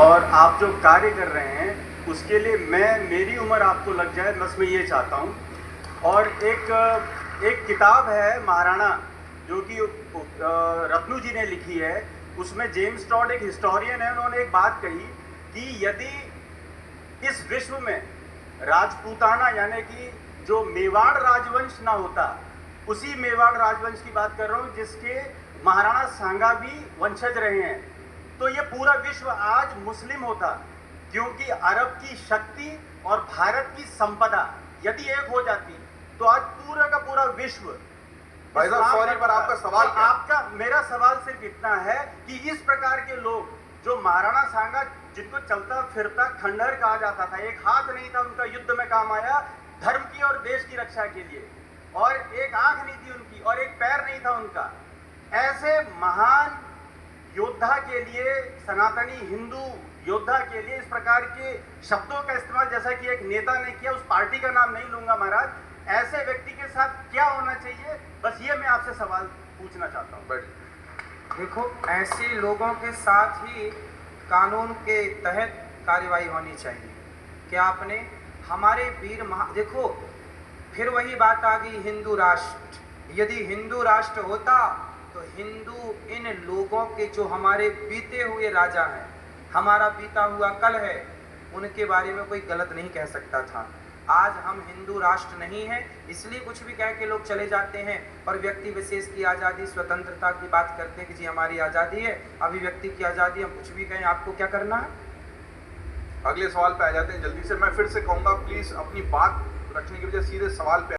और आप जो कार्य कर रहे हैं उसके लिए मेरी उम्र आपको लग जाए, बस मैं ये चाहता हूँ। और एक किताब है महाराणा, जो कि रत्नू जी ने लिखी है। उसमें जेम्स टॉड एक हिस्टोरियन है, उन्होंने एक बात कही कि यदि इस विश्व में राजपूताना यानी कि जो मेवाड़ राजवंश ना होता, उसी मेवाड़ राजवंश की बात कर रहा हूँ जिसके महाराणा सांगा भी वंशज रहे हैं, तो ये पूरा विश्व आज मुस्लिम होता। क्योंकि अरब की शक्ति और भारत की संपदा यदि एक हो जाती तो आज पूरा का पूरा विश्व। भाई साहब सॉरी, पर आपका सवाल क्या? आपका मेरा सवाल सिर्फ इतना है कि इस प्रकार के लोग जो महाराणा सांगा, जिनको चलता फिरता खंडहर कहा जाता था, एक हाथ नहीं था उनका युद्ध में काम आया धर्म की और देश की रक्षा के लिए, और एक आंख नहीं थी उनकी और एक पैर नहीं था उनका, ऐसे महान योद्धा के लिए, सनातनी हिंदू योद्धा के लिए इस प्रकार के शब्दों का इस्तेमाल जैसा कि एक नेता ने किया, उस पार्टी का नाम नहीं लूंगा महाराज, ऐसे व्यक्ति के साथ क्या होना चाहिए, बस ये मैं आपसे सवाल पूछना चाहता हूँ। देखो, ऐसे लोगों के साथ ही कानून के तहत कार्रवाई होनी चाहिए। क्या आपने हमारे वीर देखो, फिर वही बात आ गई हिंदू राष्ट्र। यदि हिंदू राष्ट्र होता तो हिंदू इन लोगों के, जो हमारे बीते हुए राजा हैं, हमारा बीता हुआ कल है, उनके बारे में कोई गलत नहीं कह सकता था। आज हम हिंदू राष्ट्र नहीं है, इसलिए कुछ भी कह के लोग चले जाते हैं और व्यक्ति विशेष की आज़ादी, स्वतंत्रता की बात करते हैं कि जी हमारी आज़ादी है, अभिव्यक्ति की आज़ादी, हम कुछ भी कहें, आपको क्या करना है। अगले सवाल पे आ जाते हैं जल्दी से। मैं फिर से कहूंगा प्लीज अपनी बात रखने की वजह सीधे सवाल पे